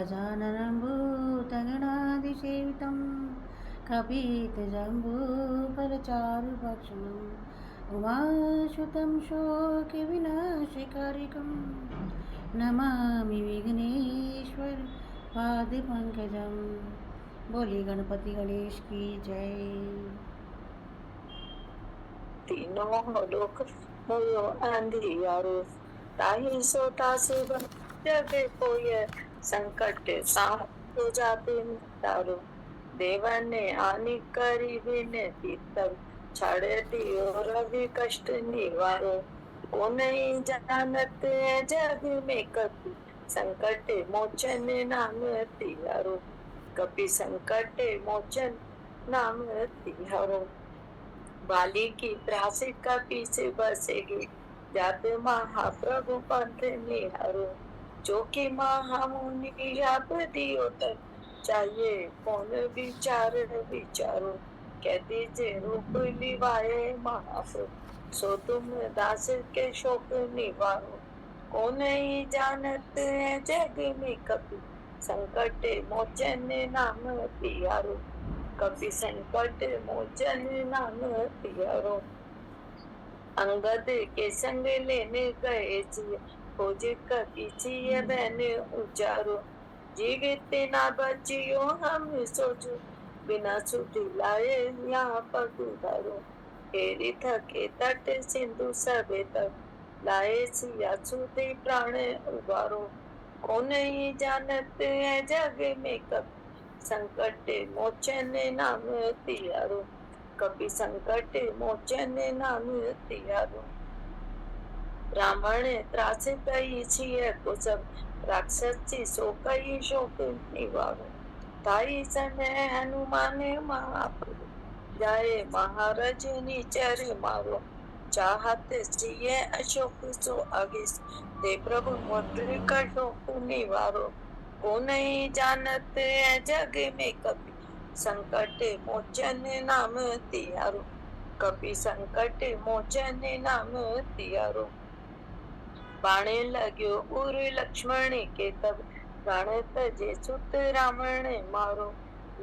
गजाननं भूतगणादिसेवितं कपितजम्बूफलचारुभक्षणम् उमासुतं शोकविनाशकारिकं नमामि विघ्नेश्वर पादपङ्कजं। बोलिए गणपति गणेश की जय। तीनों लोक मोयो अंधियारो ताहि सो तासे जग कोय संकट साधो जाते तारो देवन ने आनी करी विनती तब छाड़े दियो रवि कष्ट निवारो को नहीं जानत है जग में कपि संकट मोचन नाम तिहारो कपि संकट मोचन नाम तिहारो बाली की त्रासी का पीछे बसेगी जाते महाप्रभु पंथ निहारो जो कि महामुनि जाप दियो तक चाहिए कौन विचार विचारो कह दीजिए रूप लिवाए महाप्रभु सो तुम दास के शोक निवारो को नहीं जानत है जग में कपि संकट मोचन नाम तिहारो कपि संकट मोचन नाम तिहारो अंगद के संग लेने गए जी खोज कपि छिय बहन उचारो जीवित ना बचियो हम सोचो बिना छुट्टी लाए यहाँ पग धरो हेरी थके तट सिंधु सबे तक लाए सिया छुटी प्राण उबारो को नहीं जानत है जग में कब संकट मोचन नाम तिहारो कपि संकट मोचन नाम तिहारो ब्राह्मण त्रास कई छिय को सब राक्षसी सो कई शोक निवारो ताई समय हनुमान महाप्रभु जाए महाराज निचर मारो चाहत सिय अशोक सो अगिस दे प्रभु मोटर का शोक निवारो को नहीं जानत है जग में कपि संकट मोचन नाम तिहारो कपि संकट मोचन नाम तिहारो बाणे लग्यो उर लक्ष्मण के तब प्राण तजे सुत रावण मारो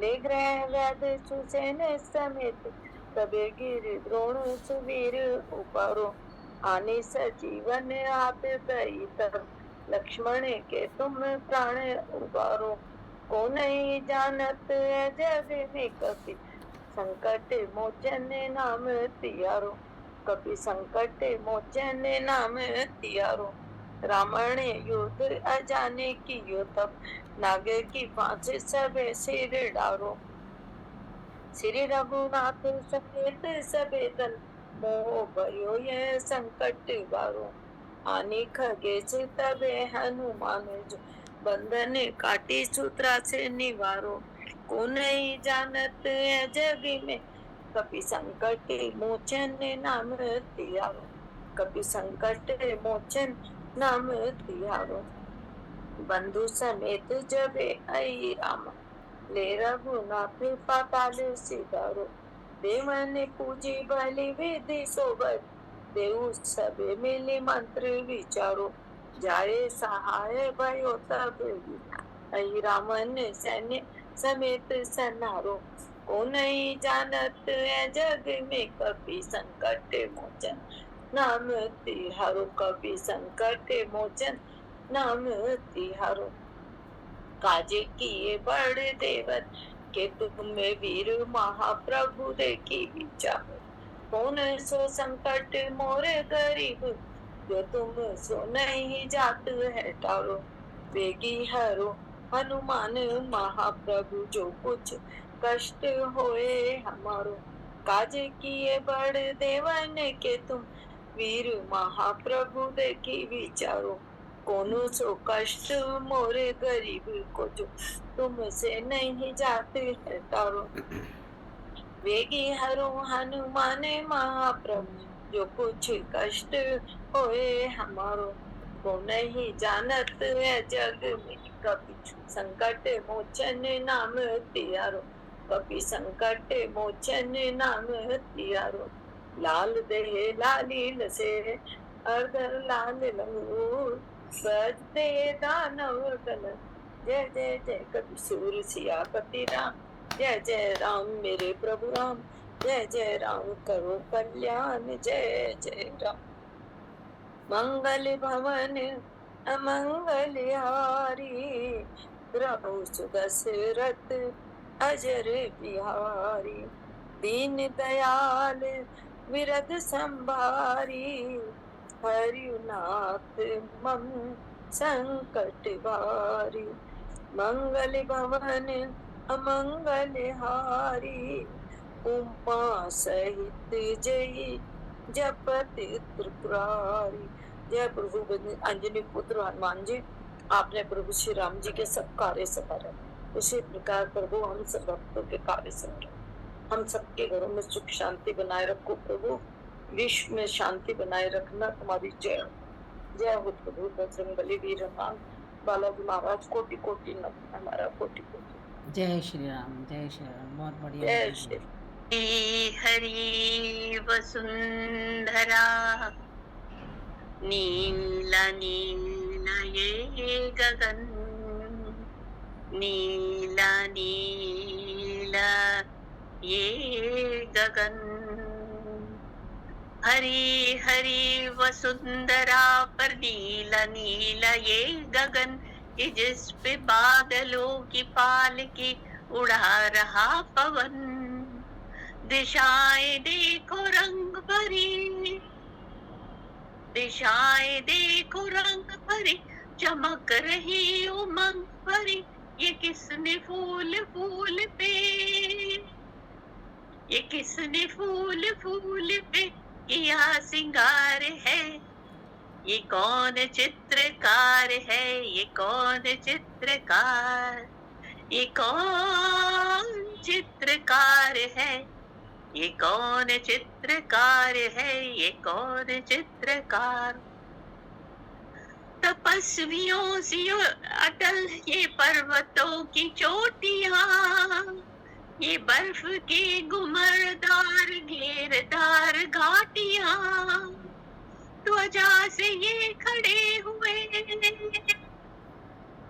ले ग्रह व्याध सुसेन समेत तबे गिर द्रोण सुवीर उपारो आने सजीवन आप गई तब लक्ष्मण के तुम प्राण उबारो को नहीं जानत है जग में कपि संकट मोचन नाम तिहारो कपि संकट मोचन नाम तिहारो रावण युद्ध अजाने की तब नागे की फांसी सबे सिर डारो श्री रघुनाथ समेत सबे दल मोह भयो ये संकट बारो आनी खगे से तबे हनुमान जो बंधन काटी सूत्रा से निवारो को नहीं जानत है जग में कपि संकट मोचन नाम तिहारो कपि संकट मोचन नाम तिहारो बंधु समेत जबे आई राम ले रघुनाथ पाताल सिधारो देवन पूजी बलि विधि सोबत देव सबे मिली मंत्र विचारो जाए सहाय भयो तब आई रामन सैन्य समेत सन्नारो को नहीं जानत है जग में कपि संकट मोचन नाम तिहारो कपि संकट मोचन नाम तिहारो काजे किए बड़े देवन के तुम में वीर महाप्रभु देखी विचार कौन सो संकट मोरे गरीब जो तुम सो नहीं जात है टारो वेगी हरो हनुमान महाप्रभु जो कुछ कष्ट होए हमारो काजे किए बड़े देवन के तुम वीर महाप्रभु देखी विचारो कोनो सो कष्ट मोरे गरीब को जो तुमसे नहीं जाते है तारो वेगी हरो हनुमान महाप्रभु जो कुछ कष्ट होए हमारो को नहीं जानत है जग में कपि संकट मोचन नाम तिहारो कपि संकट मोचन नाम तिहारो लाल देह लालील से अर्धर लाल लंगूर बजते दानव गण जय जय जय कपि सूर सियापति राम, जय जय राम मेरे प्रभु राम, जय जय राम करो कल्याण, जय जय राम। मंगल भवन अमंगल हारी, प्रभु सुदशरथ अजर बिहारी, दीन दयाल विरद संभारी, हरिनाथ मम संकट भारी। मंगल भवन अमंगल हारी, उमा सहित जय जपति त्रिपुरारी। जय प्रभु अंजनी पुत्र हनुमान जी, आपने प्रभु श्री राम जी के सब कार्य संभाले, उसी प्रकार प्रभु हम सब भक्तों के कार्य संभाले। हम सबके घरों में सुख शांति बनाए रखो प्रभु, विश्व में शांति बनाए रखना तुम्हारी जय हो। जय हो प्रभु बजरंगबली वीर हनुमान, बालाजी महाराज कोटि कोटि नमन, हमारा कोटि कोटि। जय श्री राम, जय श्री राम। बहुत बढ़िया। जय श्री हरि वसुंधरा, नीला नीला ये गगन, नीला नीला ये गगन, हरी हरी वसुंधरा पर नीला नीला ये गगन, कि जिस पे बादलों की पालकी उड़ा रहा पवन। दिशाएं देखो रंग भरी, दिशाएं देखो रंग भरी, चमक रही उमंग भरी, ये किसने फूल फूल पे, ये किसने फूल फूल पे किया सिंगार है, ये कौन चित्रकार है, ये कौन चित्रकार, ये कौन चित्रकार है, ये कौन चित्रकार है, ये कौन चित्रकार। तपस्वियों से अटल ये पर्वतों की चोटियां, ये बर्फ के गुमरदार घेरदार घाटियां, ध्वजा से ये खड़े हुए,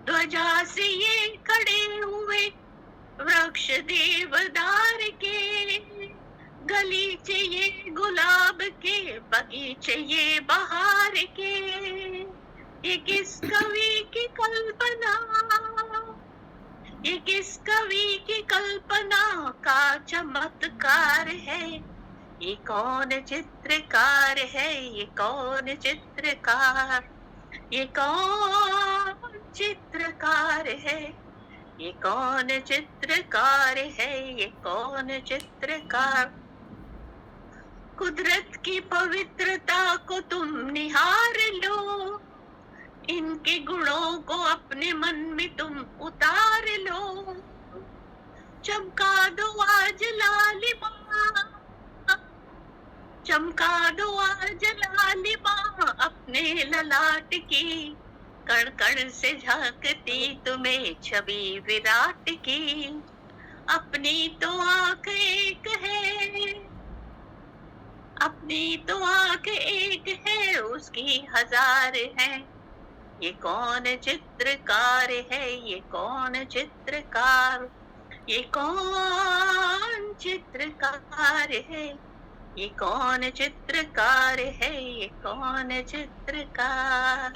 ध्वजा से ये खड़े हुए वृक्ष देवदार के, गलीचे ये गुलाब के, बगीचे ये बहार के, ये किस कवि की कल्पना, ये किस कवि की कल्पना का चमत्कार है, ये कौन चित्रकार है, ये कौन चित्रकार, ये कौन चित्रकार है, ये कौन चित्रकार है, ये कौन चित्रकार। कुदरत की पवित्रता को तुम निहार लो, इनके गुणों को अपने मन में तुम उतार लो, चमका दो आज लालिमा, चमका दो आज लालिमा अपने ललाट की, कण कण से झांकती तुम्हें छवि विराट की, अपनी तो आंख एक है, अपनी तो आंख एक है, उसकी हजार है, ये कौन चित्रकार है, ये कौन चित्रकार, ये कौन चित्रकार है, ये कौन चित्रकार है, ये कौन चित्रकार।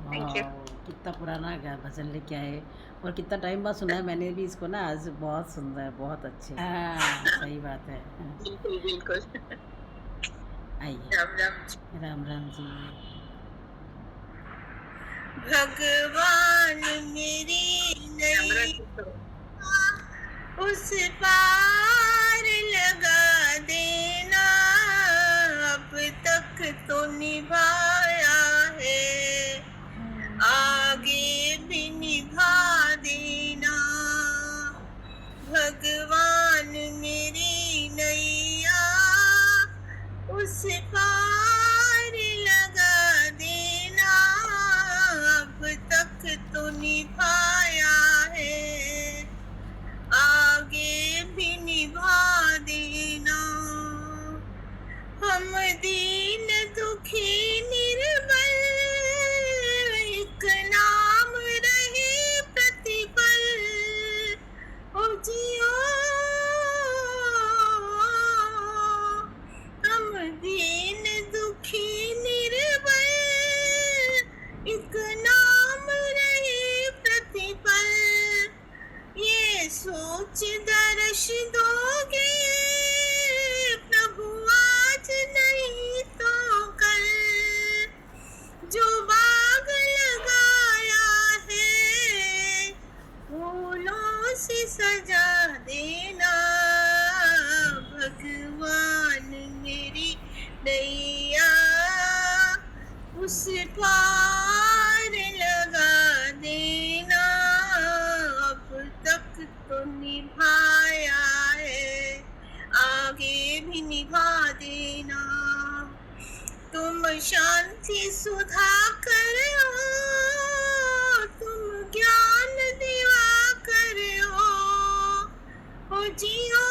Thank you. कितना पुराना भजन लेके आए और कितना टाइम बाद सुना है मैंने भी इसको ना, आज बहुत सुंदर, बहुत अच्छे। सही बात है। बिल्कुल बिल्कुल। आइए। राम राम। राम राम जी। भगवान मेरी नैया उस पार लगा देना, अब तक तो निभाया है, आगे भी निभा देना। भगवान मेरी नैया उस पार लगा देना, अब तक तो निभाया है, आगे भी निभा देना। हम दीन दुखी निर्बल, एक नाम रहे प्रति बख्श दोगे प्रभु आज नहीं तो कल, जो बाग लगाया है फूलों से सजा देना। भगवान मेरी नैया उस पार लगा देना। अब तक तो निभाया है, आगे भी निभा देना। तुम शांति सुधा कर हो, तुम ज्ञान दिवा कर हो जियो।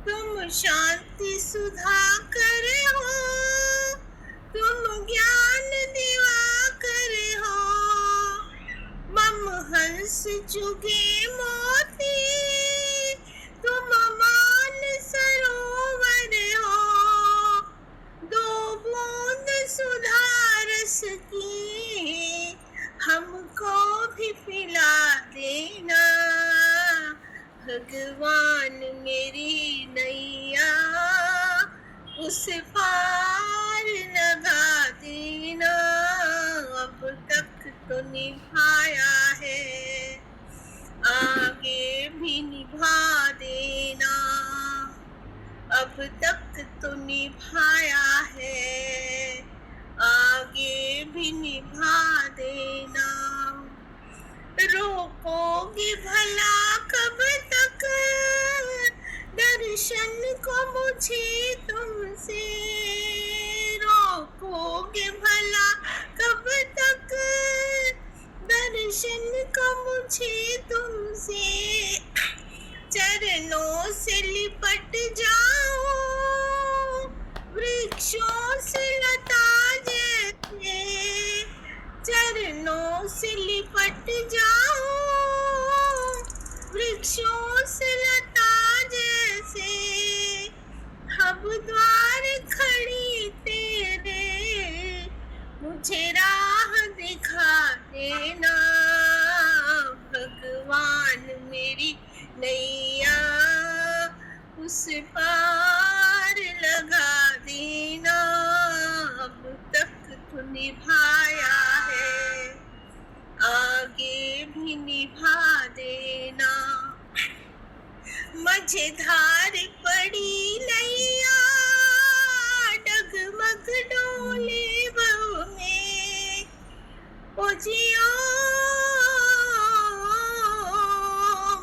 तुम शांति सुधा कर हो, तुम ज्ञान दिवा कर हो। मम हंस चुगे मोती, तुम मान सरोवर हो। दो बूंद सुधा रस की हमको भी पिला देना। भगवान मेरी नैया उस पार लगा देना। अब तक तो निभाया है, आगे भी निभा देना। अब तक तो निभाया है, आगे भी निभा देना। रोकोगे भला कब तक दर्शन को मुझे तुमसे, रोकोगे भला कब तक दर्शन को मुझे तुमसे। चरणों से लिपट जाओ वृक्षों से लता जैसे, चरणों से लिपट जाओ वृक्षों से लता जैसे। अब द्वार खड़ी तेरे मुझे राह दिखा देना। भगवान मेरी नैया उस पार लगा देना। अब तक तो निभाया है, आगे भी निभा देना। मझधार पड़ी नैया डगमग डोले बहू में, ओ जियो।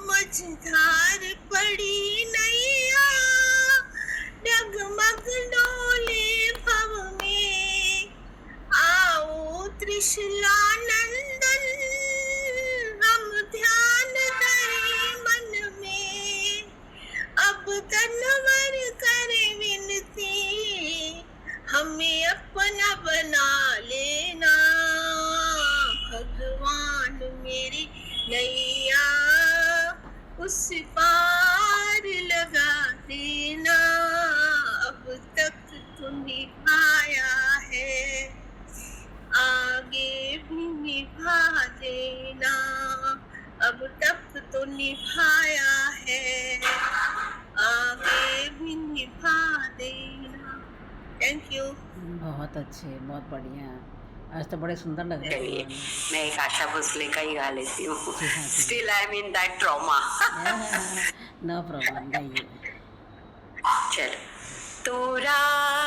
मझधार पड़ी नैया डगमग डोले भव में। आओ त्रिशूला नंदन हम ध्यान धरे मन में। अब तनवर करे विनती हमें अपना बना लेना। भगवान मेरी नैया उस पार लगा देना। अब तक तो निभाया है, आगे भी निभा देना। अब तक तो निभाया है, आगे भी निभा देना। Thank you. बहुत अच्छे, बहुत बढ़िया। आज तो बड़े सुंदर लग रहे चलिए हैं। मैं एक आशा भोसले का ही गा लेती हूँ। जी हाँ, जी। Still I am in that trauma. No problem, गाइए। चलो। तोरा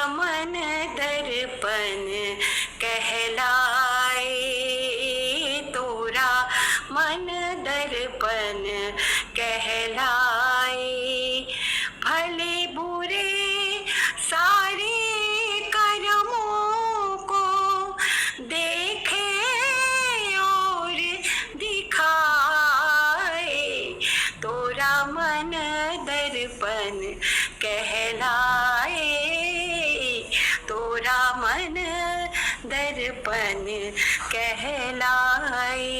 मन दर्पण कहलाए, तोरा मन दर्पण कहलाए। भले बुरे सारे कर्मों को देखे और दिखाए। तोरा मन दर्पण कहलाए, तोरा मन दर्पण कहलाए।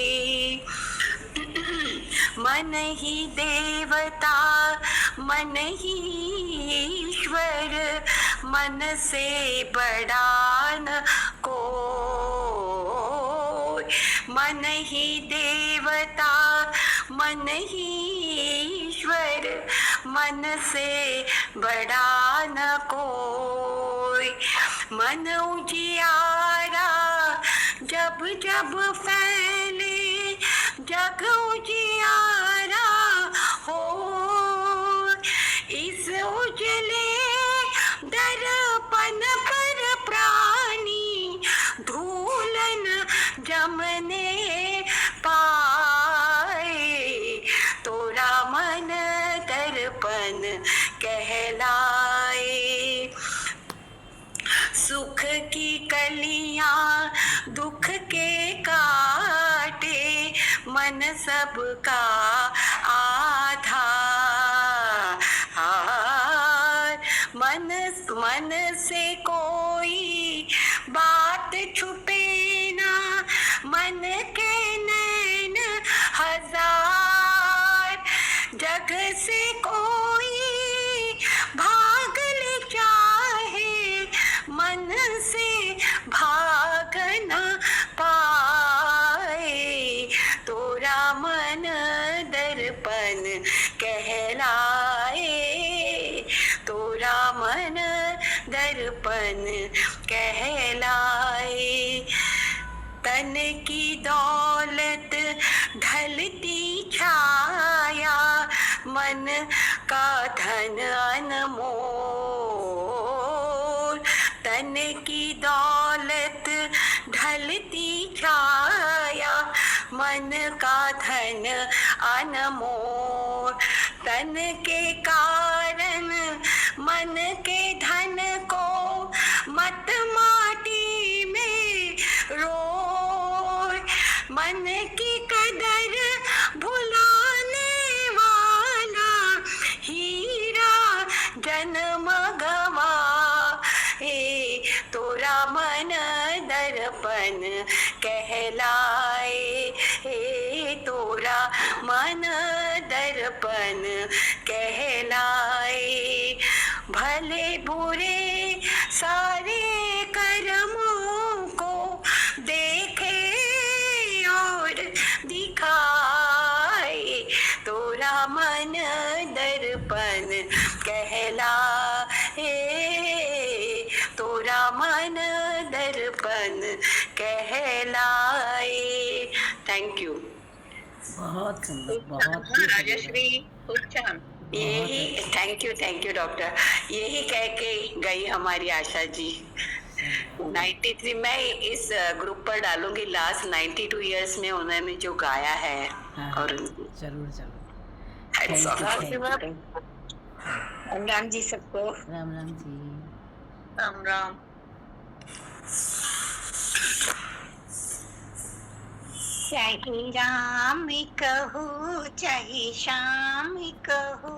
मन ही देवता मन ही ईश्वर, मन से बड़ा न कोई। मन ही देवता मन ही ईश्वर, मन से बड़ा न कोई। मन उजियारा जब जब फैले, जग उजियारा हो। इस उजले दर्पण पर प्राणी धूल न जमने पाए। तोरा मन दर्पण कहलाए। सुख की कलियां दुख के काटे, मन सबका आधार। मन से कोई बात छुपे ना, मन के नैन हजार। जग से कोई भाग ले चाहे, मन से भाग न पाए। तोरा मन दर्पण कहलाए। तोरा मन दर्पण कहलाए। तन की दौलत ढलती छाया, मन का धन अनमोल। तन की दौलत ढलती छाया, मन का धन अनमोल। तन के कारण मन के धन को मत माटी में रोए। मन की कदर भुलाने वाला हीरा जन्म गवाए। तोरा मन दर्पण कहलाए। तोरा मन दर्पण कहलाए। भले बुरे सारे कर्मों को देखे और दिखाए। तोरा मन दर्पण कहलाए। तोरा मन दर्पण कहलाए। Thank you. बहुत सुंदर, बहुत ही सुंदर। राजश्री खूप छान। यही थैंक यू डॉक्टर। यही कह के गई हमारी आशा जी। 93 मैं इस ग्रुप पर डालूंगी। लास्ट 92 इयर्स में उन्होंने जो गाया है। हाँ, और जरूर जरूर। Hats off. Thank you. Ram Ram ji सबको। राम राम जी। राम राम। चाहे राम कहो चाहे श्याम कहो,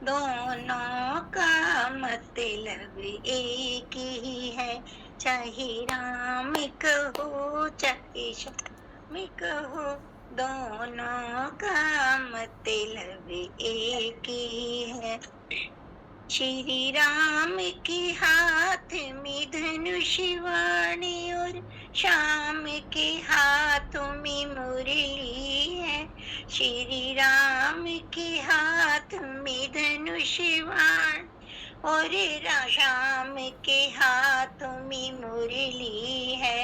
दोनों का मतलब एक ही है। चाहे राम कहो चाहे श्याम कहो, दोनों का मतलब एक ही है। श्री राम के हाथ में धनुष वाणी और श्याम के हाथों में मुरली है। श्री राम के हाथ में धनुष वाणी और श्याम के हाथों में मुरली है।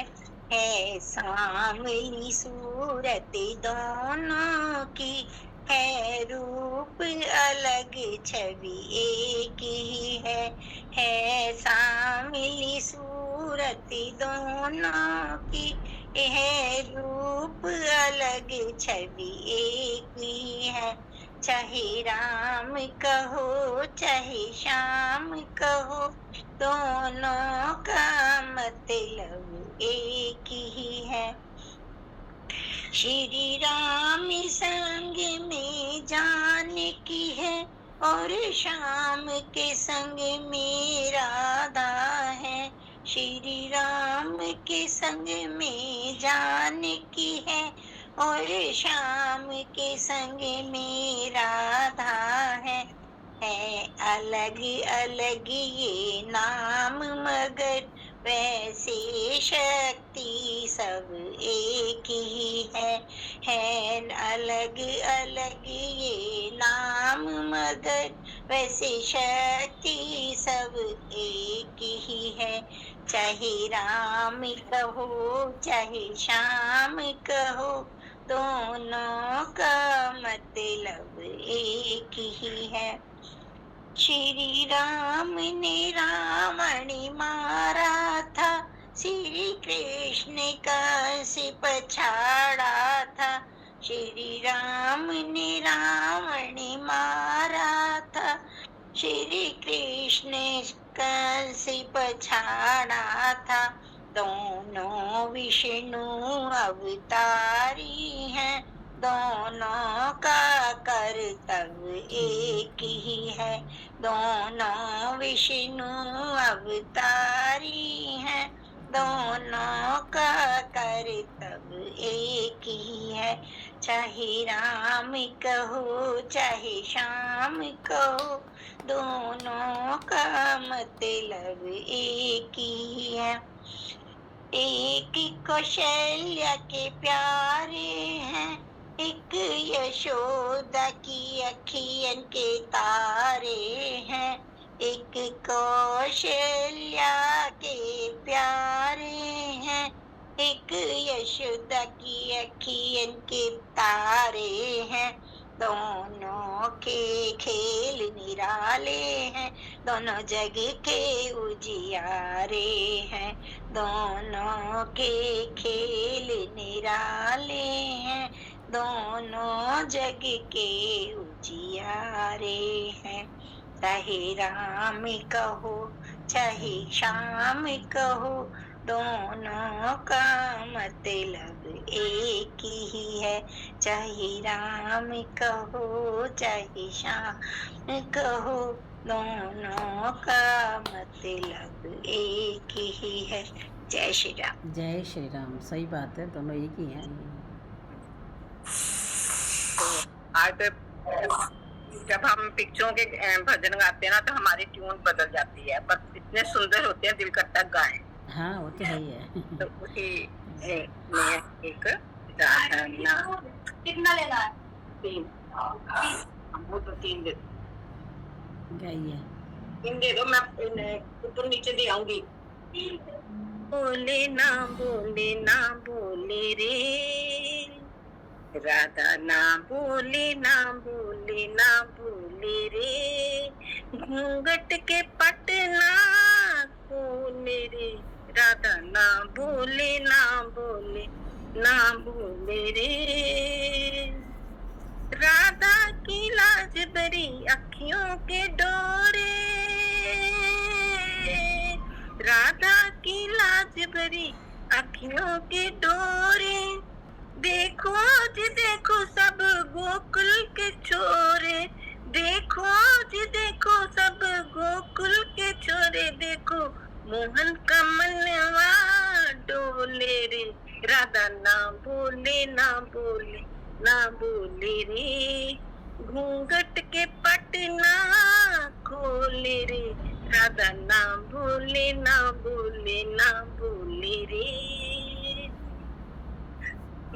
सांवली सूरत दोनों की है, रूप अलग छवि एक ही है। सांवली सूरत दोनों की है, रूप अलग छवि एक ही है। चाहे राम कहो चाहे श्याम कहो, दोनों का मतलब एक ही है। श्री राम संग में जानकी है और श्याम के संग में राधा है। श्री राम के संग में जानकी है और श्याम के संग में राधा है। अलग अलग ये नाम मगर वैसे शक्ति सब एक ही है अलग अलग ये नाम मगर वैसे शक्ति सब एक ही है। चाहे राम कहो चाहे श्याम कहो दोनों का मतलब एक ही है। श्री राम ने रावण मारा था, श्री कृष्ण का सिप छाड़ा था। श्री राम ने रावण मारा था, श्री कृष्ण का सिप छाड़ा था। दोनों विष्णु अवतारी हैं, दोनों का कर्तव्य एक ही है। दोनों विष्णु अवतारी हैं, दोनों का कर्तव्य एक ही है। चाहे राम कहो चाहे श्याम कहो दोनों का मतलब एक ही है। एक कौशल्या के प्यारे हैं, एक यशोदा की अखियन के तारे हैं। एक कौशल्या के प्यारे हैं, एक यशोदा की अखियन के तारे हैं। दोनों के खेल निराले हैं, दोनों जग के उजियारे हैं। दोनों के खेल निराले हैं, दोनों जग के उजियारे हैं। चाहे राम कहो चाहे श्याम कहो दोनों का मतलब एक ही है। चाहे राम कहो चाहे श्याम कहो दोनों का मतलब एक ही है। जय श्री राम। जय श्री राम। सही बात है, दोनों एक ही हैं। आज जब हम पिक्चरों के भजन गाते हैं ना तो हमारी ट्यून बदल जाती है, पर इतने सुंदर होते हैं, दिल करता गाएं। हाँ वो तो है ही है। तो उसी में एक गाना कितना लेना है? 3 वो तो 3 दे गाइए। 3 दे दो, मैं ऊपर नीचे दे आऊंगी। बोले ना बोले रे राधा, ना बोले रे घूंघट के पटना खोले रे राधा, ना बोले रे। राधा की लाज भरी अखियों के डोरे, राधा की लाज भरी अखियों के डोरे। देखो जी देखो सब गोकुल के छोरे, देखो जी देखो सब गोकुल के छोरे। देखो मोहन का मनवा डोले रे राधा, ना बोले रे घूंघट के पटना खोले रे राधा, ना बोले रे।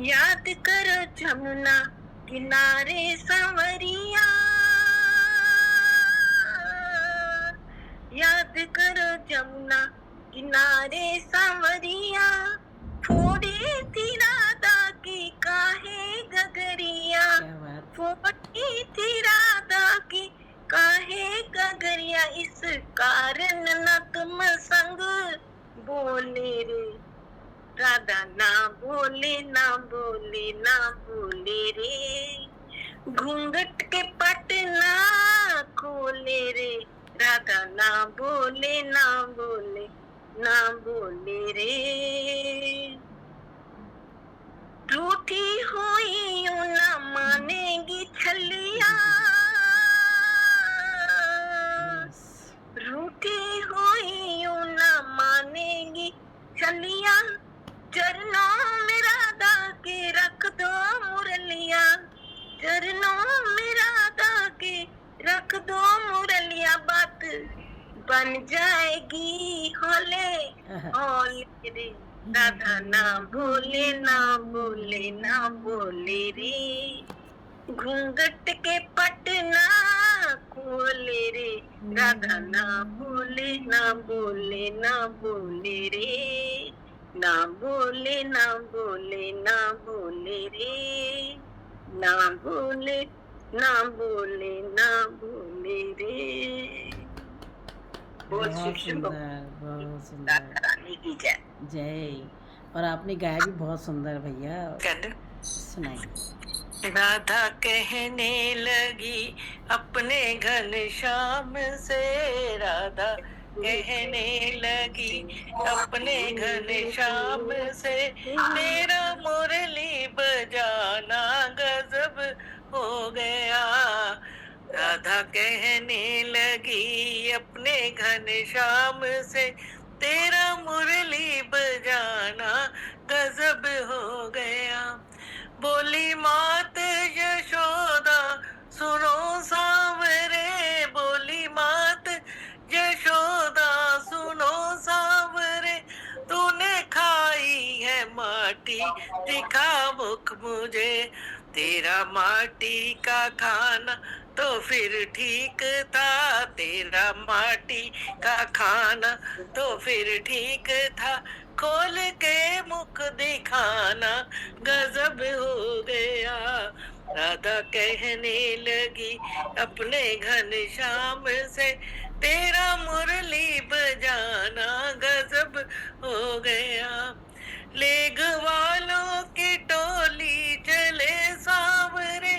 याद करो जमुना किनारे संवरिया, याद करो जमुना किनारे संवरिया। फोड़ी थी राधा की काहे गगरिया, फोड़ी थी राधा की काहे गगरिया। इस कारण न तुम संग बोले रे राधा, ना बोले रे घूंघट के पटना खोले रे राधा, ना बोले रे। रूठी हुई यूं ना मानेगी छलिया, रूठी हुई यूं ना मानेगी छलिया। चरणों में राधा के रख दो मुरलिया, चरणों में राधा के रख दो मुरलिया। बात बन जाएगी हो भोले भोले रे, राधा ना भोले ना भोले ना भोले रे, घूंघट के पटना खोले रे, राधा ना भोले ना भोले ना भोले रे, ना भोले ना भोले ना भोले रे, ना भोले ना भोले ना भोले रे। बोल बहुत शिव शंभो सुंदर, बहुत सुंदर। राधा रानी की जय। जय। और आपने गाया भी बहुत सुंदर भैया, सुनाइए। राधा कहने लगी अपने घनश्याम से, राधा कहने लगी अपने घनश्याम से, तेरा मुरली बजाना गजब हो गया। राधा कहने लगी अपने घनश्याम से, तेरा मुरली बजाना गजब हो गया। बोली मात यशोदा सुनो सांवरे, बोली मात यशोदा सुनो सांवरे, तूने खाई है माटी दिखा मुख मुझे, तेरा माटी का खाना तो फिर ठीक था, तेरा माटी का खाना तो फिर ठीक था, खोल के मुख दिखाना गजब हो गया। राधा कहने लगी अपने घनश्याम से, तेरा मुरली बजाना गजब हो गया। लेग वालों की टोली चले सांवरे,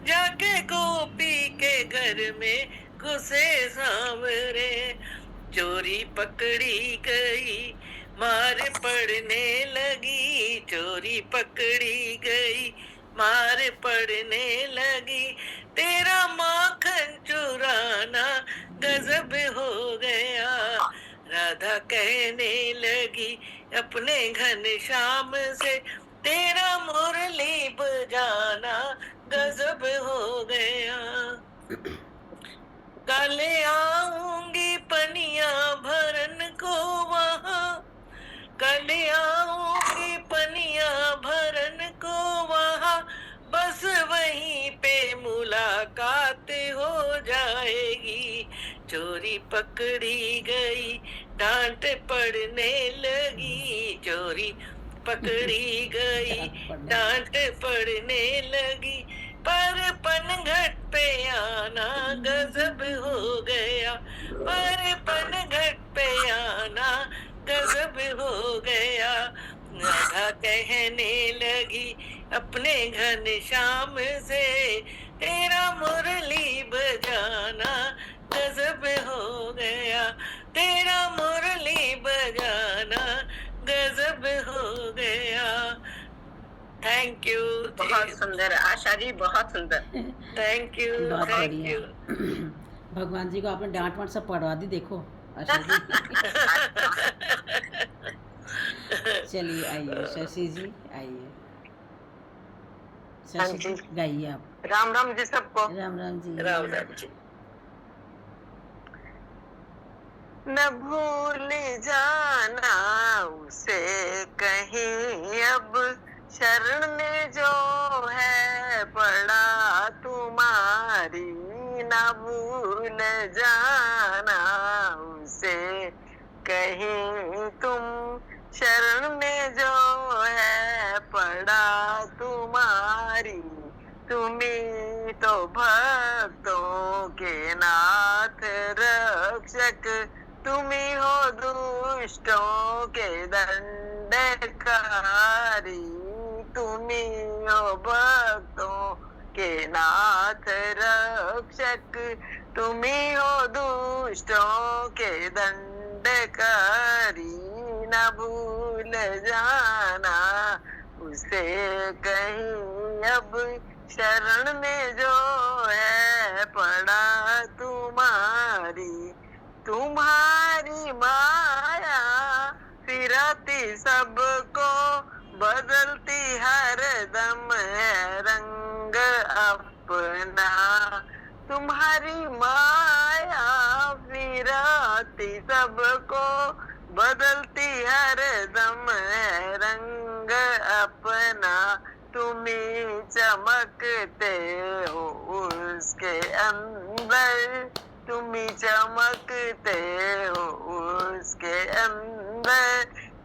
जाके गोपी के घर में घुसे सांवरे, चोरी पकड़ी गई मार पड़ने लगी, चोरी पकड़ी गई मार पड़ने लगी, तेरा माखन चुराना गजब हो गया। राधा कहने लगी अपने घनश्याम से, तेरा मुरली बजाना गजब हो गया। कल आऊंगी पनिया भरन को वहाँ, कल आऊंगी पनिया भरन को वहाँ, बस वहीं पे मुलाकात हो जाएगी। चोरी पकड़ी गई डांट पड़ने लगी, चोरी पकड़ी गई डांट पड़ने लगी, पर पनघट पे आना गजब हो गया, पर पनघट पे आना गजब हो गया। राधा कहने लगी अपने घनश्याम से, तेरा मुरली बजाना गजब हो गया, तेरा मुरली बजाना गजब हो गया। Thank you. बहुत सुंदर आशा जी, बहुत सुंदर। थैंक यू, बहुत थैंक बढ़िया। यू। भगवान जी को आपने डांट वाट सब पढ़वा दी, देखो आशा जी। चलिए आइए शशि जी, आइए शशि जी, गाइए आप। राम राम जी सबको। राम राम जी। राम राम जी। न भूल जाना उसे कहीं अब, शरण में जो है पड़ा तुम्हारी, न भूल जाना उसे कहीं तुम, शरण में जो है पड़ा तुम्हारी, तुम्ही तो भक्तों के नाथ रक्षक, तुम्ही हो दुष्टों के दंडकारी, तुम्ही हो भक्तों के नाथ रक्षक, तुम्ही हो दुष्टों के दंडकारी, न भूल जाना उसे कहीं अब, शरण में जो है पड़ा तुम्हारी, तुम्हारी माया फिरती सबको, बदलती हर दम है रंग अपना, तुम्हारी माया फिरती सबको, बदलती हर दम है रंग अपना, तुम्ही चमकते हो उसके अंदर, तुम्ही चमकते हो उसके अंदर,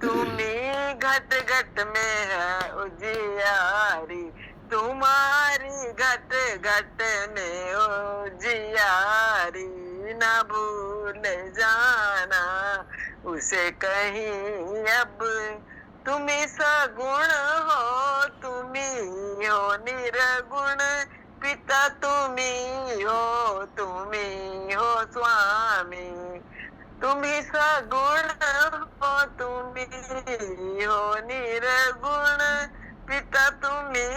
तुम्ही घट घट में है उजियारी, तुम्हारी घट घट में उजियारी, न भूल जाना उसे कहीं अब, तुम्ही सगुण हो, तुम्ही हो निर्गुण, पिता तुम्ही हो स्वामी, तुम्ही सगुण हो, तुम्ही हो निर्गुण, पिता तुम्ही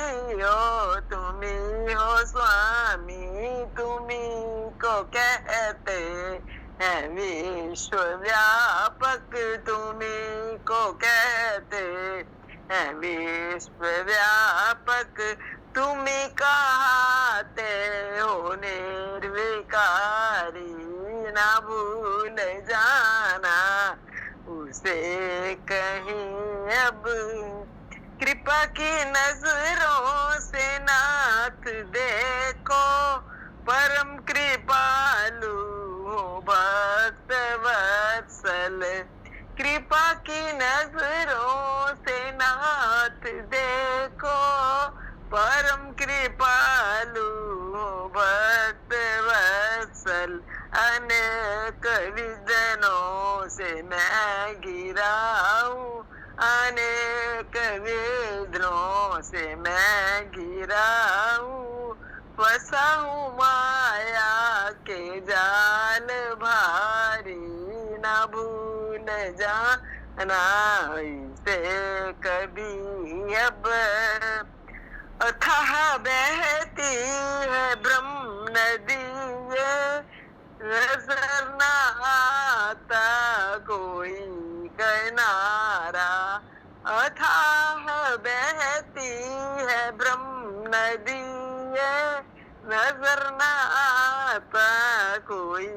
हो स्वामी, तुम्ही को कहते है विश्व व्यापक, तुम्ही को कहते है विश्व व्यापक, तुम्ही कहते हो निर्विकारी, ना भूल जाना उसे कहीं अब, कृपा की नजरों से नाथ देखो, परम कृपालु हो भक्त वत्सल, कृपा की नजरों से नाथ देखो, परम कृपालु हो भक्त वत्सल, अनेक विजनों से मैं घिरा हूँ, अनेक विद्रोह से मैं घिरा हूँ, फंसा हूँ माया के जाल भारी, न भूल जाना इसे कभी अब, अथाह बहती है ब्रह्म नदी, नजर न आता कोई किनारा, अथाह बहती है ब्रह्म नदी, नजर न आता कोई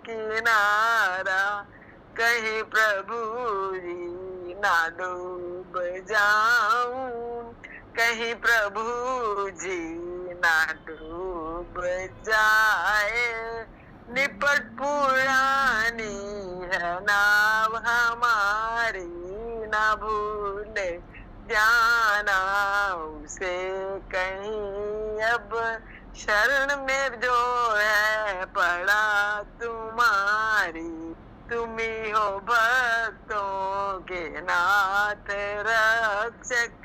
किनारा, कहीं प्रभु जी ना डूब जाऊं, कहीं प्रभु जी ना डूब जाए, निपट पुरानी है नाव हमारी, ना भूल जाना उसे कहीं अब, शरण में जो है पड़ा तुम्हारी, तुम्ही हो भक्तों के नाथ रक्षक,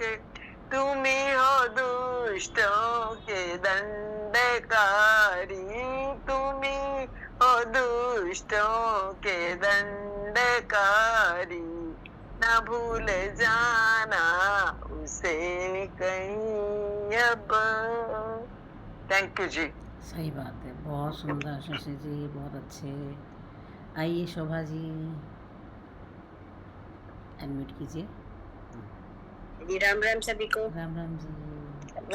तुम्ही हो दुष्टों के दंडकारी, तुम्ही हो दुष्टों के दंडकारी, न भूल जाना उसे कहीं अब। थैंक यू जी। सही बात है, बहुत सुंदर शशि जी, बहुत अच्छे। आइए शोभा जी, अनम्यूट कीजिए। जी राम राम सभी को। राम राम जी।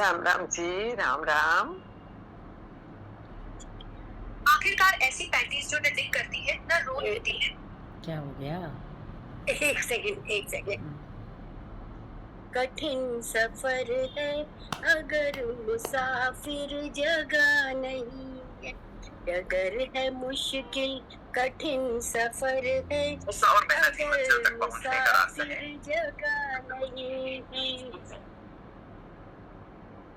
राम राम जी, राम राम। आखिरकार ऐसी पैंटीज जो न डिग करती है न रोल लेती है। क्या हो गया? एक सेकंड। कठिन सफर है अगर मुसाफिर जगह नहीं है, डगर है मुश्किल कठिन सफर है अगर मुसाफिर जगह नहीं है,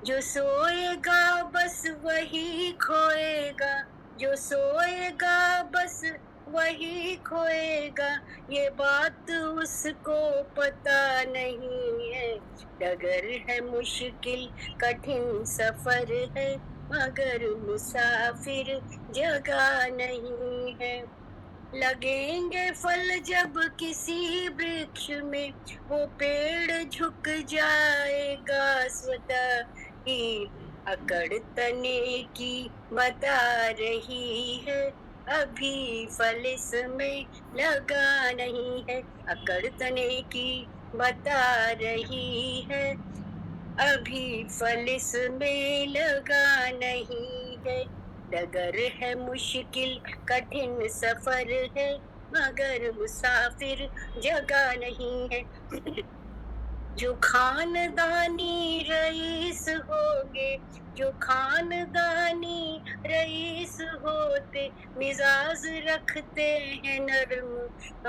जो सोएगा बस वही खोएगा, जो सोएगा बस वही खोएगा, ये बात उसको पता नहीं है, डगर है मुश्किल कठिन सफर है मगर मुसाफिर जगह नहीं है, लगेंगे फल जब किसी वृक्ष में, वो पेड़ झुक जाएगा स्वतः ही, अकड़ तने की बता रही है अभी फल इसमें लगा नहीं है, अकड़ तने की बता रही है अभी फल इसमें लगा नहीं है, डगर है मुश्किल कठिन सफर है मगर मुसाफिर जगह नहीं है। जो खानदानी रईस होंगे, जो खानदानी रईस होते, मिजाज रखते हैं नरम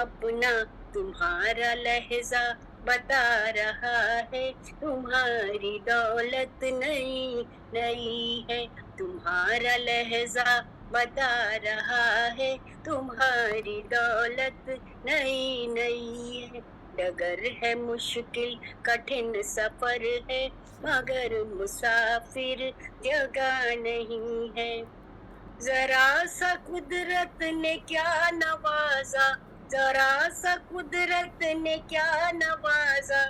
अपना, तुम्हारा लहजा बता रहा है, तुम्हारी दौलत नई नई है, तुम्हारा लहजा बता रहा है, तुम्हारी दौलत नई नई है। डगर है मुश्किल कठिन सफर है, मगर मुसाफिर जगह नहीं है। जरा सा कुदरत ने क्या नवाजा, जरा सा कुदरत ने क्या नवाजा,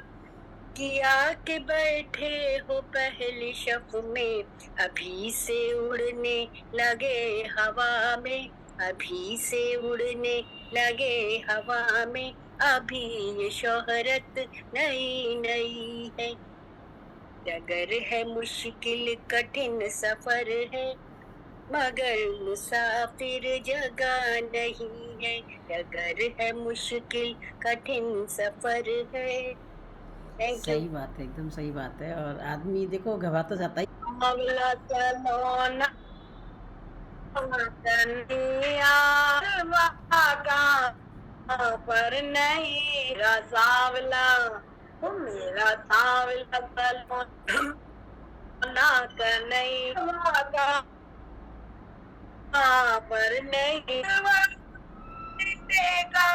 किया के बैठे हो पहली शफ में, अभी से उड़ने लगे हवा में, अभी से उड़ने लगे हवा में, अभी ये शोहरत नई नई है। डगर है मुश्किल कठिन सफर है, मगर मुसाफिर जगह नहीं है। डगर है मुश्किल कठिन सफर है। Thank you. सही बात है, एकदम सही बात है। और आदमी देखो घबरा तो जाता ही। सावला चलो कन्हैया पर नहीं सावला, मेरा सावला चलो ना कन्हैया पर नहीं देगा।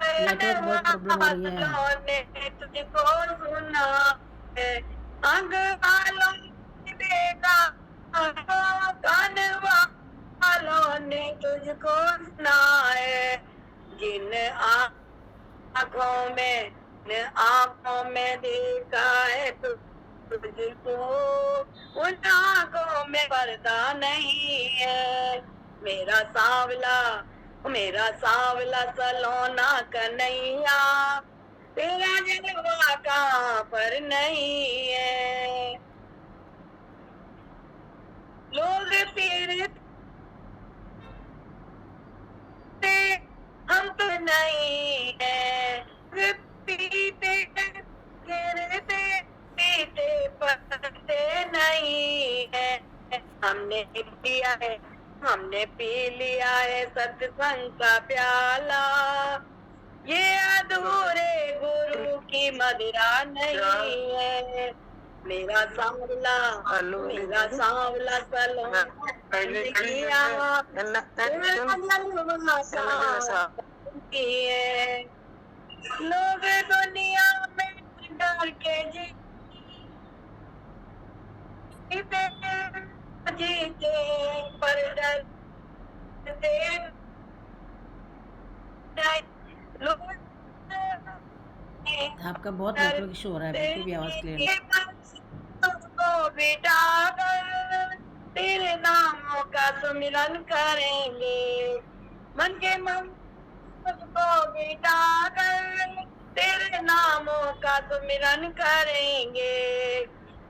नेटवर्क बहुत प्रॉब्लम हो रही है। तुझको सुना है अंग वालों ने देखा, कान वालों ने तुझको सुना है, जिन आँखों में देखा है तुझको, उन आँखों में पर्दा नहीं है। मेरा सावला सलोना कन्हैया, तेरा जलवा कहाँ पर नहीं है। लोग फिरते हम तो नहीं है, पीते गिरते पीते पड़ते नहीं है। हमने पी लिया है सत्संग का प्याला, ये अधूरे गुरु की मदिरा नहीं है। मेरा सावला सलोना लोग दुनिया में डर के जीते पर डरते लोग। आपका बहुत नेटवर्क इशू हो रहा है, बिल्कुल भी आवाज क्लियर को बिठा कर तेरे नामों का सुमिरन करेंगे, मन के मन को बिठा कर तेरे नामों का सुमिरन करेंगे।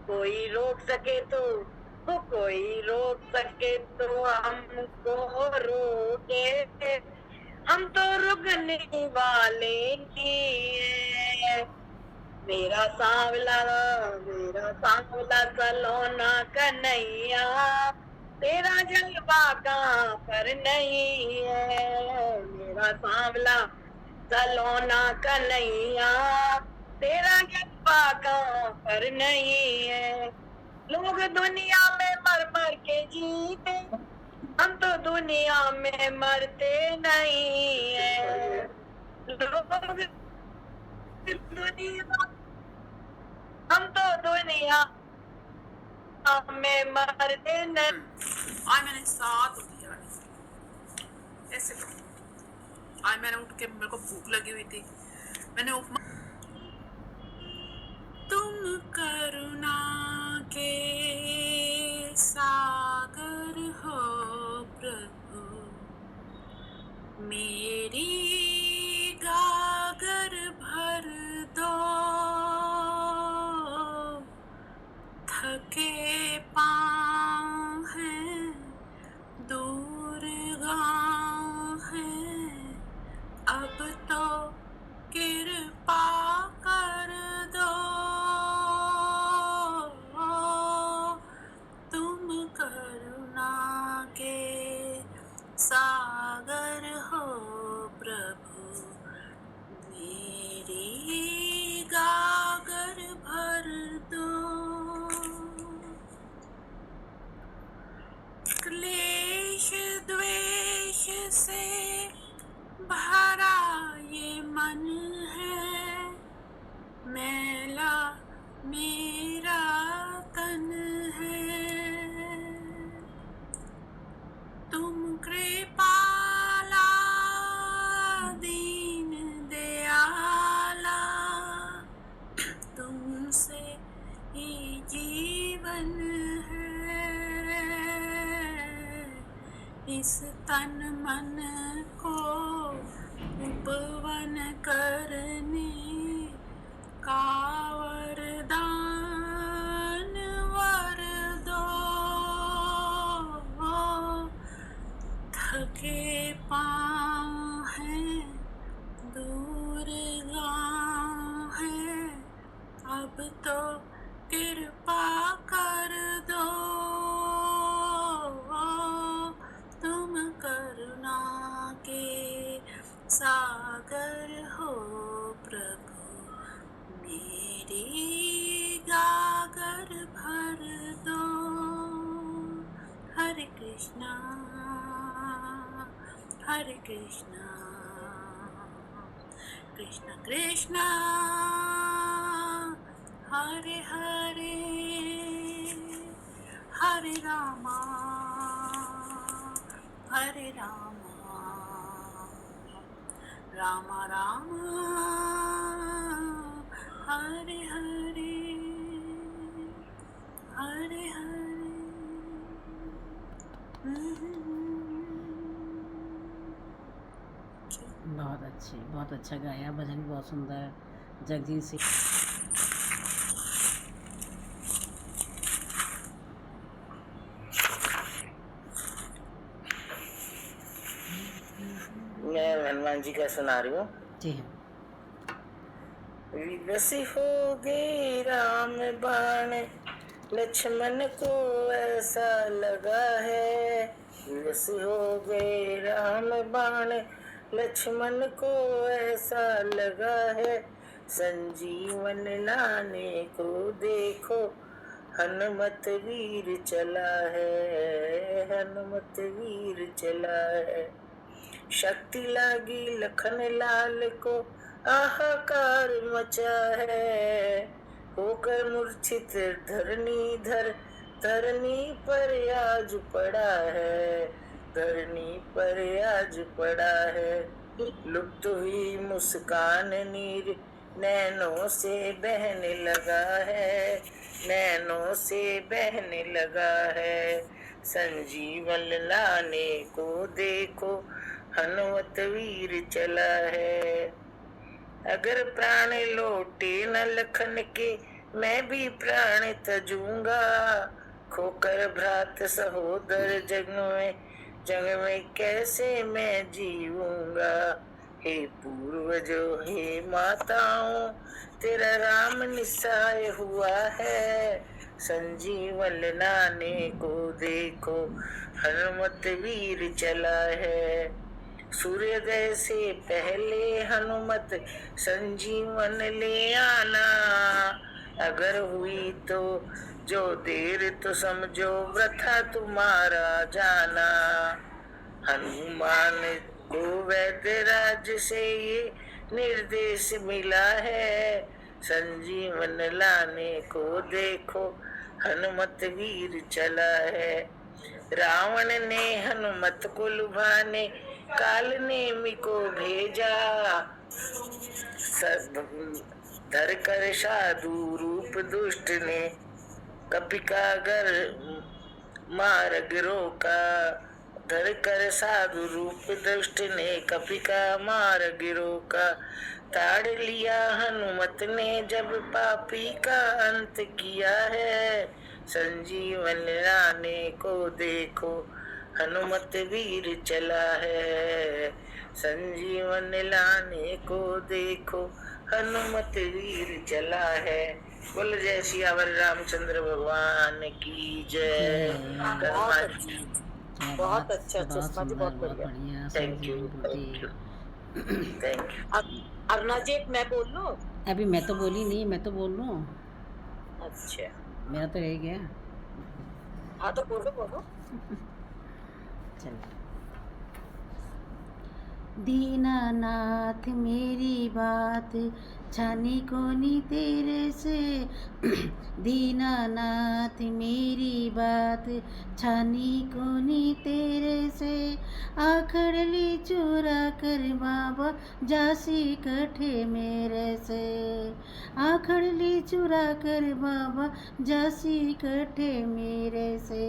कोई रोक सके तो हमको रोके, हम तो रुकने वाले नहीं है। मेरा सावला सलोना कन्हैया, तेरा जलवा कहाँ पर नहीं है। मेरा सावला सलोना कन्हैया, तेरा जलवा कहाँ पर नहीं है। लोग दुनिया में मर के जीते, हम तो दुनिया में मरते नहीं है। लोग हम तो दुनिया में मरते नहीं। आज मैंने साथ उठी ऐसे, आज मैंने उठ के, मेरे को भूख लगी हुई थी, मैंने उपमा। तुम करुणा के सागर हो प्रभु, मेरी गागर भर दो, थके पाँव हैं, दूर गाँव हैं, जीवन है, इस तन मन को उपवन करने का वरदान वर दो। थके पाँव हैं, दूर गाँव है, अब तो कृपा कर दो। तुम करुणा के सागर हो प्रभु, मेरी गागर भर दो। हरे कृष्णा कृष्ण कृष्णा हरे हरे, हरे रामा राम राम हरे हरे, हरे हरे। बहुत अच्छा गाया, भजन भी बहुत सुंदर। जगजीत सिंह मैं हनुमान जी का सुना रही हूँ। जी हाँ। विवश हो गए राम बाण, लक्ष्मण को ऐसा लगा है। विवश हो गए राम बाण, लक्ष्मण को ऐसा लगा है। संजीवन लाने को देखो, हनुमत वीर चला है, हनुमत वीर चला है। शक्ति लागी लखन लाल को, हाहाकार मचा है। होकर मूर्छित धरनी पर आज पड़ा है, धरनी पर आज पड़ा है। लुप्त हुई मुस्कान नीर नैनों से बहने लगा है, नैनों से बहने लगा है। संजीवन लाने को देखो, हनुमत वीर चला है। अगर प्राण लौटे न लखन के, मैं भी प्राण तजूंगा। खोकर भ्रात सहोदर जग में कैसे मैं जीऊंगा। हे पूर्वजों हे माताओं, तेरा राम निसाय हुआ है। संजीवन लाने को देखो, हनुमत वीर चला है। सूर्योदय से पहले हनुमत संजीवन ले आना। अगर हुई तो जो देर तो समझो वृथा तुम्हारा जाना। हनुमान को वैद्यराज से ये निर्देश मिला है। संजीवन लाने को देखो, हनुमत वीर चला है। रावण ने हनुमत को लुभाने काल नेमि को भेजा। धर कर साधु रूप दुष्ट ने कपिकागर मार्ग रोका। धर कर साधु रूप दुष्ट ने कपिका मार्ग रोका। ताड़ लिया हनुमत ने जब पापी का अंत किया है। संजीवन लाने को देखो, हनुमत वीर चला है। संजीवन लाने को देखो, हनुमत वीर चला है। बोल जय सियावर रामचंद्र भगवान की जय। बहुत अच्छा सुषमा जी, बहुत बढ़िया। Thank you, thank you. Aruna ji, एक मैं बोल लूं? अभी मैं तो बोली नहीं, मैं तो बोल लूं। अच्छा, मेरा तो रह गया। हाँ तो बोलो। चल। दीनानाथ मेरी बात छानी कोनी तेरे से दीनानाथ मेरी बात छानी कोनी तेरे से आखड़ली चुरा कर बाबा जासी कठे मेरे से आखड़ली चुरा कर बाबा जासी कठे मेरे से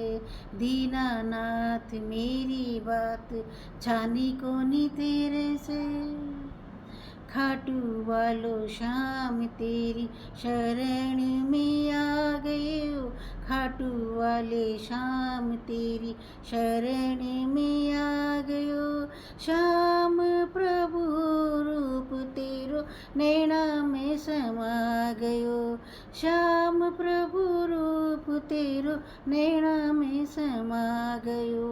दीनानाथ मेरी बात छानी कोनी तेरे से खाटू वालो शाम तेरी शरण में आ गए हो खाटू वाले शाम तेरी शरण में आ गयो श्याम प्रभु रूप तेरो नैना में समा गयो श्याम प्रभु रूप तेरो नैना में समा गयो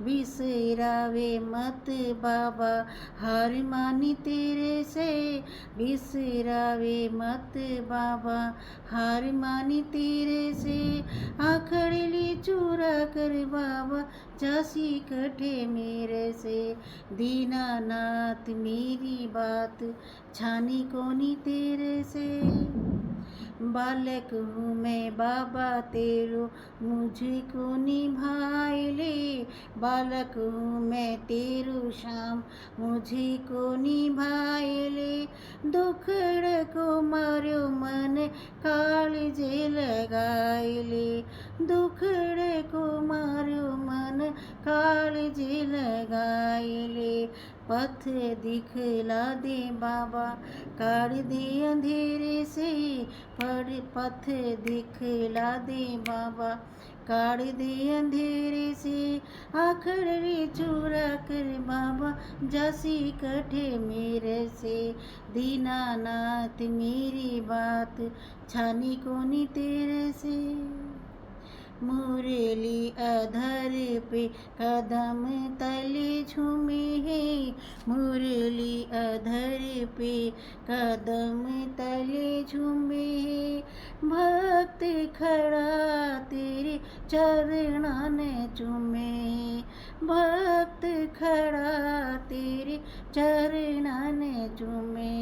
बिसरावे मत बाबा हार मानी तेरे से बिसरावे मत बाबा हार मानी तेरे से आखड़ली चुरा कर बाबा जासी कठे मेरे से दीनानाथ मेरी बात छानी कोनी तेरे से बालक हूँ मैं बाबा तेरो मुझको निभाए ले बालक हूँ मैं तेरो श्याम मुझे को निभाए ले दुखड़ को मारो मन कालजे लगाए ले दुखड़ को मारो मन कालजे लगाए ले पथ दिखला दे बाबा काढ़ दे अंधेरे से पथ दिखला दे बाबा काढ़ दे अंधेरे से आखड़े चुरा कर बाबा जासी कठे मेरे से दीनानाथ मेरी बात छानी कोनी तेरे से मुरली अधर पे कदम तले झूमे है मुरली अधर पे कदम तले झूमे है भक्त खड़ा तेरे चरणन चूमे भक्त खड़ा तेरे चरणन चूमे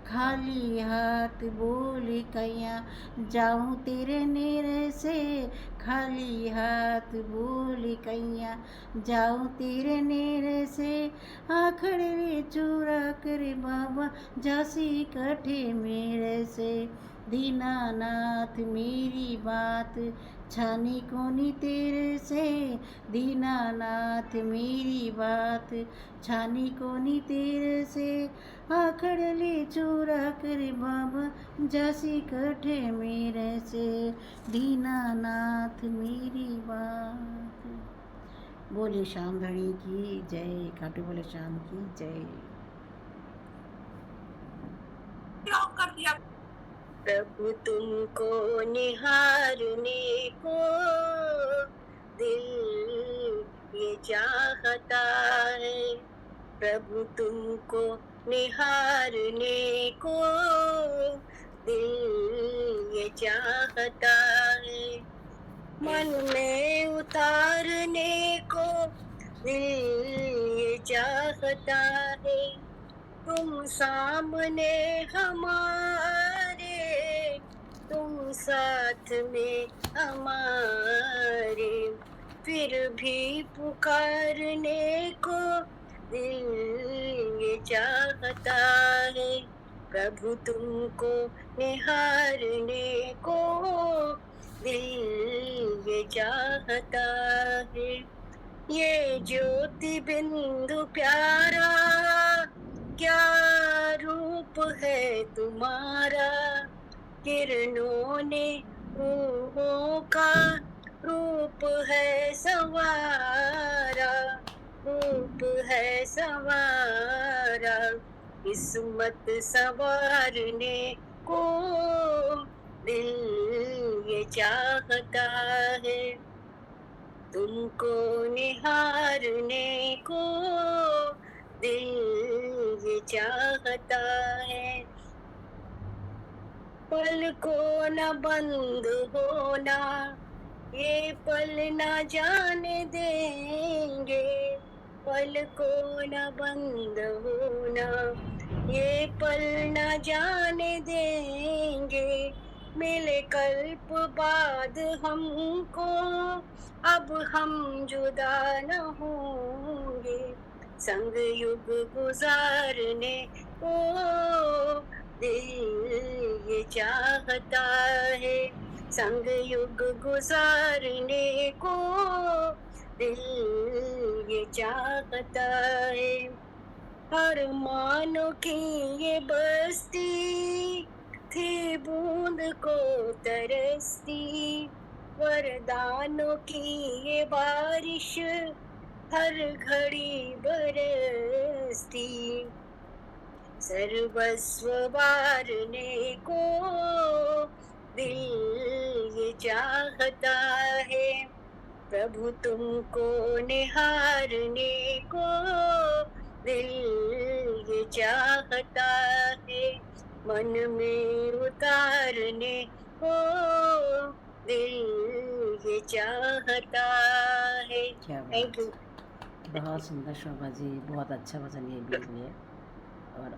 खाली हाथ बोल कैया जाऊं तेरे नेर से खाली हाथ बोल कैया जाऊं तेरे नेर से आखड़े चुरा कर बाबा जासी कठे मेरे से दीनानाथ मेरी बात छानी कोनी तेरे से दीनानाथ मेरी बात छानी कोनी तेरे से आखड़े चुरा कर बाबा जासी कठे मेरे से दीनानाथ मेरी बात। बोले श्याम धनी की जय खाटू बोले श्याम की जय। कर दिया प्रभु तुमको निहारने को दिल ये चाहता है प्रभु तुमको निहारने को दिल ये चाहता है मन में उतारने को दिल ये चाहता है तुम सामने हमारे तुम साथ में हमारे फिर भी पुकारने को दिल ये चाहता है प्रभु तुमको निहारने को दिल ये चाहता है ये ज्योति बिंदु प्यारा क्या रूप है तुम्हारा किरणों ने रूहों का रूप है संवारा रूप है संवारा किस्मत संवारने को दिल ये चाहता है तुमको निहारने को दिल ये चाहता है पल को न बंद होना ये पल न जाने देंगे पल को न बंद होना ये पल न जाने देंगे, मिले कल्प बाद हमको, अब हम जुदा न होंगे। संग युग गुजारने को दिल ये चाहता है, संग युग गुजारने को दिल ये चाहता है। हर मानो की ये बस्ती थी बूंद को तरसती, वरदानों की ये बारिश हर घड़ी बरसती। सर्वस्व वारने को दिल ये चाहता है, प्रभु तुमको निहारने को दिल ये चाहता है, मन में उतारने को दिल ये चाहता है। क्या बात थैंक यू। बहुत सुंदर शोभा जी, बहुत अच्छा भजन ये भी है। और